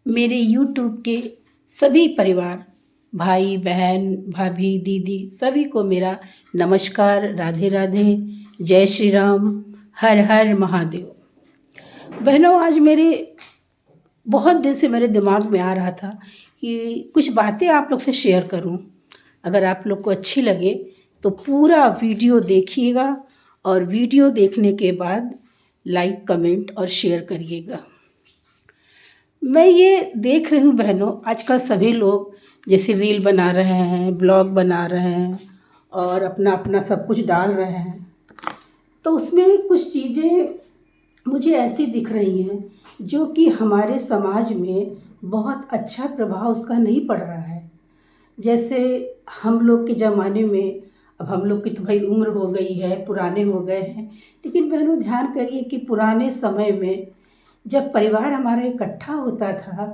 मेरे यूट्यूब के सभी परिवार, भाई बहन, भाभी, दीदी सभी को मेरा नमस्कार, राधे राधे, जय श्री राम, हर हर महादेव। बहनों, आज मेरे बहुत दिन से मेरे दिमाग में आ रहा था कि कुछ बातें आप लोग से शेयर करूं। अगर आप लोग को अच्छी लगे तो पूरा वीडियो देखिएगा और वीडियो देखने के बाद लाइक, कमेंट और शेयर करिएगा। मैं ये देख रही हूँ बहनों, आजकल सभी लोग जैसे रील बना रहे हैं, ब्लॉग बना रहे हैं और अपना अपना सब कुछ डाल रहे हैं। तो उसमें कुछ चीज़ें मुझे ऐसी दिख रही हैं जो कि हमारे समाज में बहुत अच्छा प्रभाव उसका नहीं पड़ रहा है। जैसे हम लोग के ज़माने में, अब हम लोग की तो भाई उम्र हो गई है, पुराने हो गए हैं, लेकिन बहनों ध्यान करिए कि पुराने समय में जब परिवार हमारा इकट्ठा होता था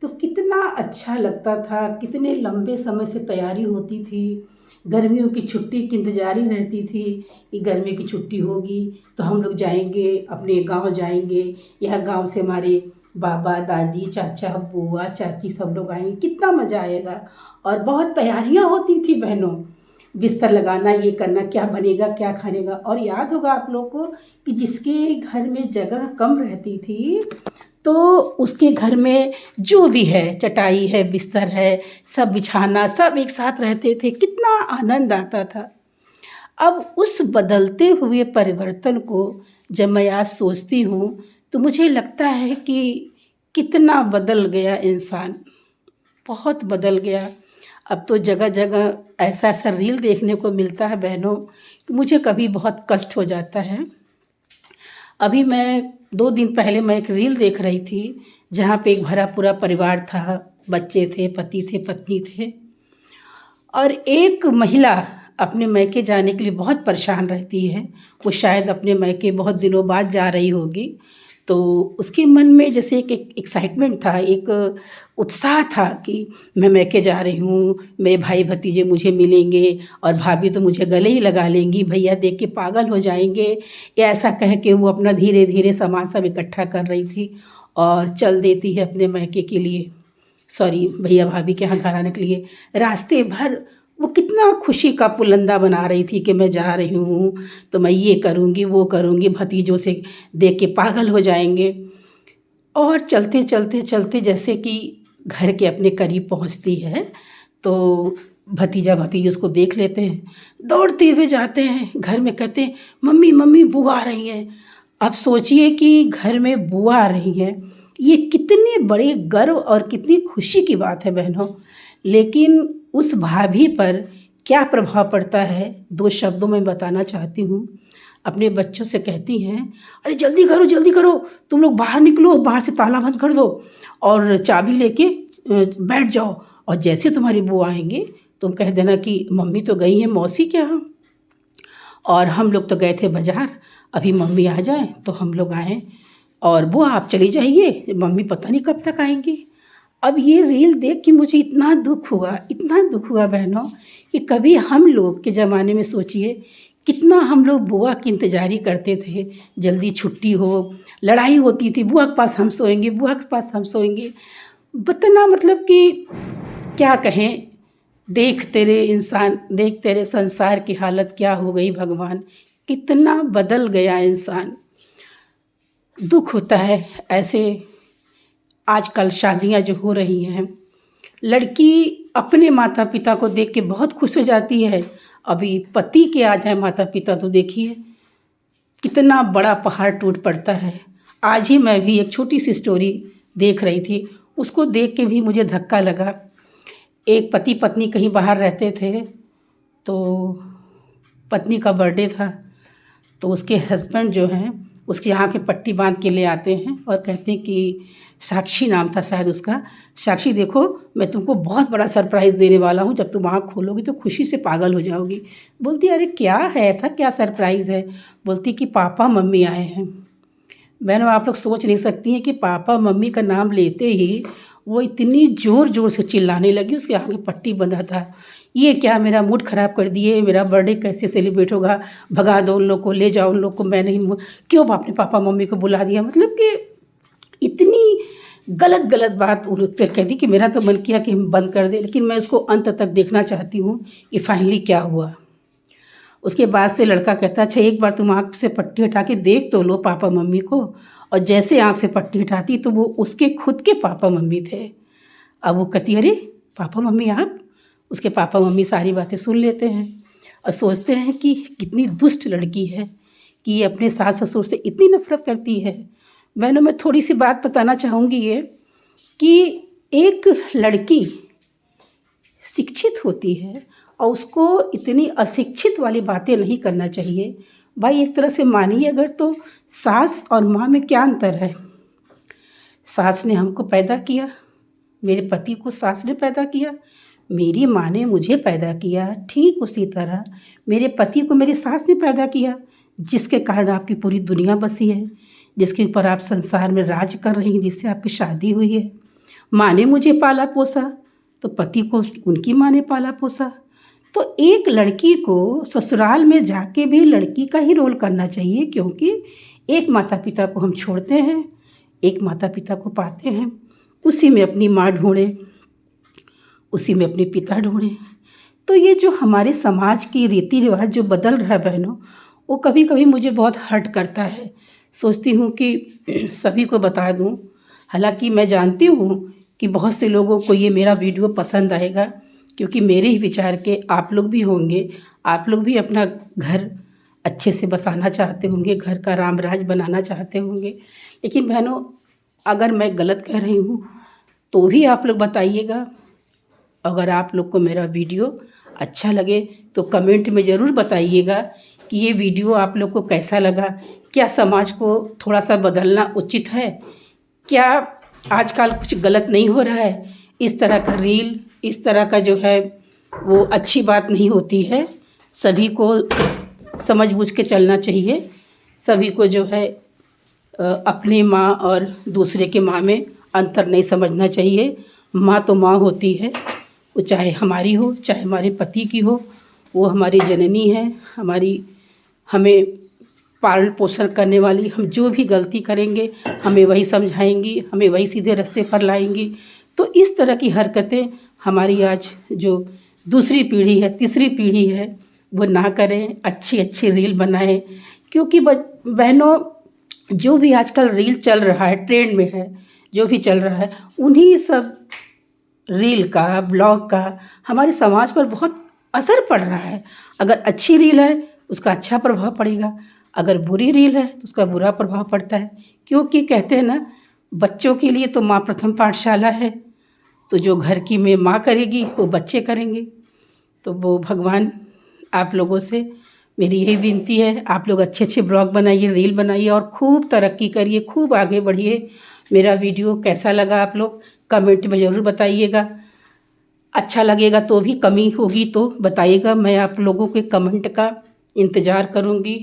तो कितना अच्छा लगता था, कितने लंबे समय से तैयारी होती थी। गर्मियों की छुट्टी की इंतज़ारी रहती थी कि गर्मी की छुट्टी होगी तो हम लोग जाएंगे, अपने गांव जाएंगे, यह गांव से हमारे बाबा दादी चाचा बुआ चाची सब लोग आएंगे, कितना मज़ा आएगा। और बहुत तैयारियां होती थी बहनों, बिस्तर लगाना, ये करना, क्या बनेगा क्या खानेगा। और याद होगा आप लोग को कि जिसके घर में जगह कम रहती थी तो उसके घर में जो भी है, चटाई है, बिस्तर है, सब बिछाना, सब एक साथ रहते थे, कितना आनंद आता था। अब उस बदलते हुए परिवर्तन को जब मैं आज सोचती हूँ तो मुझे लगता है कि कितना बदल गया इंसान, बहुत बदल गया। अब तो जगह जगह ऐसा ऐसा रील देखने को मिलता है बहनों कि मुझे कभी बहुत कष्ट हो जाता है। अभी मैं 2 दिन पहले मैं एक रील देख रही थी जहाँ पे एक भरा पूरा परिवार था, बच्चे थे, पति थे, पत्नी थे और एक महिला अपने मायके जाने के लिए बहुत परेशान रहती है। वो शायद अपने मायके बहुत दिनों बाद जा रही होगी, तो उसके मन में जैसे एक एक्साइटमेंट था, एक उत्साह था कि मैं मायके जा रही हूँ, मेरे भाई भतीजे मुझे मिलेंगे और भाभी तो मुझे गले ही लगा लेंगी, भैया देख के पागल हो जाएंगे। या ऐसा कह के वो अपना धीरे धीरे सामान सब इकट्ठा कर रही थी और चल देती है अपने मायके के लिए, सॉरी भैया भाभी के यहाँ घर आने के लिए। रास्ते भर वो कितना खुशी का पुलंदा बना रही थी कि मैं जा रही हूँ तो मैं ये करूँगी वो करूँगी, भतीजों से देख के पागल हो जाएंगे। और चलते चलते चलते जैसे कि घर के अपने करीब पहुँचती है तो भतीजा भतीजी उसको देख लेते हैं, दौड़ते हुए जाते हैं घर में, कहते हैं मम्मी मम्मी बुआ आ रही हैं। अब सोचिए कि घर में बुआ आ रही हैं, ये कितने बड़े गर्व और कितनी खुशी की बात है बहनों। लेकिन उस भाभी पर क्या प्रभाव पड़ता है, 2 शब्दों में बताना चाहती हूँ। अपने बच्चों से कहती हैं, अरे जल्दी करो, तुम लोग बाहर निकलो, बाहर से ताला बंद कर दो और चाबी लेके बैठ जाओ। और जैसे तुम्हारी बुआ आएंगे तुम कह देना कि मम्मी तो गई हैं मौसी के यहाँ और हम लोग तो गए थे बाज़ार, अभी मम्मी आ जाएं तो हम लोग आएँ, और बुआ आप चली जाइए, मम्मी पता नहीं कब तक आएंगी। अब ये रील देख के मुझे इतना दुख हुआ, इतना दुख हुआ बहनों कि कभी हम लोग के ज़माने में सोचिए कितना हम लोग बुआ की इंतज़ारी करते थे, जल्दी छुट्टी हो, लड़ाई होती थी, बुआ के पास हम सोएंगे, बुआ के पास हम सोएंगे। इतना मतलब कि क्या कहें, देख तेरे संसार की हालत क्या हो गई भगवान, कितना बदल गया इंसान। दुख होता है ऐसे। आजकल शादियां जो हो रही हैं, लड़की अपने माता पिता को देख के बहुत खुश हो जाती है, अभी पति के आ जाए माता पिता तो देखिए कितना बड़ा पहाड़ टूट पड़ता है। आज ही मैं भी एक छोटी सी स्टोरी देख रही थी, उसको देख के भी मुझे धक्का लगा। एक पति पत्नी कहीं बाहर रहते थे तो पत्नी का बर्थडे था, तो उसके हस्बैंड जो हैं उसके यहाँ के पट्टी बांध के ले आते हैं और कहते हैं कि साक्षी नाम था शायद उसका, साक्षी देखो मैं तुमको बहुत बड़ा सरप्राइज़ देने वाला हूँ, जब तुम आँख खोलोगी तो खुशी से पागल हो जाओगी। बोलती अरे क्या है, ऐसा क्या सरप्राइज़ है? बोलती कि पापा मम्मी आए हैं। बहनों आप लोग सोच नहीं सकती हैं कि पापा मम्मी का नाम लेते ही वो इतनी ज़ोर ज़ोर से चिल्लाने लगी, उसके आगे पट्टी बंधा था, ये क्या मेरा मूड ख़राब कर दिए, मेरा बर्थडे कैसे सेलिब्रेट होगा, भगा दो उन लोग को, ले जाओ उन लोग को, मैं नहीं, क्यों अपने पापा मम्मी को बुला दिया। मतलब कि इतनी गलत गलत बात उससे कह दी कि मेरा तो मन किया कि हम बंद कर दें, लेकिन मैं उसको अंत तक देखना चाहती हूँ कि फाइनली क्या हुआ। उसके बाद से लड़का कहता, अच्छा एक बार तुम आँख से पट्टी हटा के देख तो लो पापा मम्मी को। और जैसे आँख से पट्टी हटाती तो वो उसके खुद के पापा मम्मी थे। अब वो कहती, अरे पापा मम्मी आप? उसके पापा मम्मी सारी बातें सुन लेते हैं और सोचते हैं कि कितनी दुष्ट लड़की है कि ये अपने सास ससुर से इतनी नफ़रत करती है। बहनों, मैं थोड़ी सी बात बताना चाहूँगी ये कि एक लड़की शिक्षित होती है और उसको इतनी अशिक्षित वाली बातें नहीं करना चाहिए। भाई एक तरह से मानिए अगर तो सास और माँ में क्या अंतर है? सास ने हमको पैदा किया, मेरे पति को सास ने पैदा किया, मेरी माँ ने मुझे पैदा किया, ठीक उसी तरह मेरे पति को मेरी सास ने पैदा किया, जिसके कारण आपकी पूरी दुनिया बसी है, जिसके ऊपर आप संसार में राज कर रही हैं, जिससे आपकी शादी हुई है। माँ ने मुझे पाला पोसा तो पति को उनकी माँ ने पाला पोसा। तो एक लड़की को ससुराल में जाके भी लड़की का ही रोल करना चाहिए, क्योंकि एक माता पिता को हम छोड़ते हैं, एक माता पिता को पाते हैं, उसी में अपनी माँ ढूंढें, उसी में अपने पिता ढूंढें। तो ये जो हमारे समाज की रीति रिवाज जो बदल रहा है बहनों, वो कभी कभी मुझे बहुत हर्ट करता है। सोचती हूँ कि सभी को बता दूँ, हालांकि मैं जानती हूँ कि बहुत से लोगों को ये मेरा वीडियो पसंद आएगा, क्योंकि मेरे ही विचार के आप लोग भी होंगे, आप लोग भी अपना घर अच्छे से बसाना चाहते होंगे, घर का राम राज बनाना चाहते होंगे। लेकिन बहनों, अगर मैं गलत कह रही हूँ तो भी आप लोग बताइएगा। अगर आप लोग को मेरा वीडियो अच्छा लगे तो कमेंट में ज़रूर बताइएगा कि ये वीडियो आप लोग को कैसा लगा। क्या समाज को थोड़ा सा बदलना उचित है? क्या आजकल कुछ गलत नहीं हो रहा है? इस तरह का रील, इस तरह का जो है वो अच्छी बात नहीं होती है। सभी को समझ बूझ के चलना चाहिए। सभी को जो है अपनी माँ और दूसरे के माँ में अंतर नहीं समझना चाहिए। माँ तो माँ होती है, वो चाहे हमारी हो चाहे हमारे पति की हो, वो हमारी जननी है, हमें पालन पोषण करने वाली। हम जो भी गलती करेंगे हमें वही समझाएंगी, हमें वही सीधे रास्ते पर लाएंगी। तो इस तरह की हरकतें हमारी आज जो दूसरी पीढ़ी है, तीसरी पीढ़ी है, वो ना करें। अच्छी अच्छी रील बनाएं, क्योंकि बहनों जो भी आजकल रील चल रहा है, ट्रेंड में है, जो भी चल रहा है, उन्हीं सब रील का, ब्लॉग का हमारे समाज पर बहुत असर पड़ रहा है। अगर अच्छी रील है उसका अच्छा प्रभाव पड़ेगा, अगर बुरी रील है तो उसका बुरा प्रभाव पड़ता है। क्योंकि कहते हैं ना, बच्चों के लिए तो माँ प्रथम पाठशाला है, तो जो घर की में माँ करेगी वो बच्चे करेंगे। तो वो भगवान आप लोगों से मेरी यही विनती है, आप लोग अच्छे अच्छे ब्लॉग बनाइए, रील बनाइए और खूब तरक्की करिए, खूब आगे बढ़िए। मेरा वीडियो कैसा लगा आप लोग कमेंट में ज़रूर बताइएगा। अच्छा लगेगा तो भी, कमी होगी तो बताइएगा। मैं आप लोगों के कमेंट का इंतज़ार करूँगी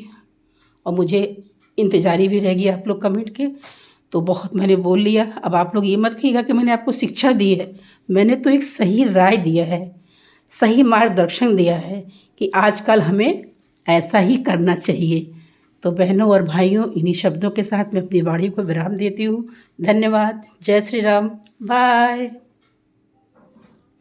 और मुझे इंतज़ारी भी रहेगी आप लोग कमेंट के। तो बहुत मैंने बोल लिया, अब आप लोग ये मत कहिएगा कि मैंने आपको शिक्षा दी है। मैंने तो एक सही राय दिया है, सही मार्गदर्शन दिया है कि आजकल हमें ऐसा ही करना चाहिए। तो बहनों और भाइयों, इन्हीं शब्दों के साथ मैं अपनी वाणी को विराम देती हूँ। धन्यवाद। जय श्री राम। बाय।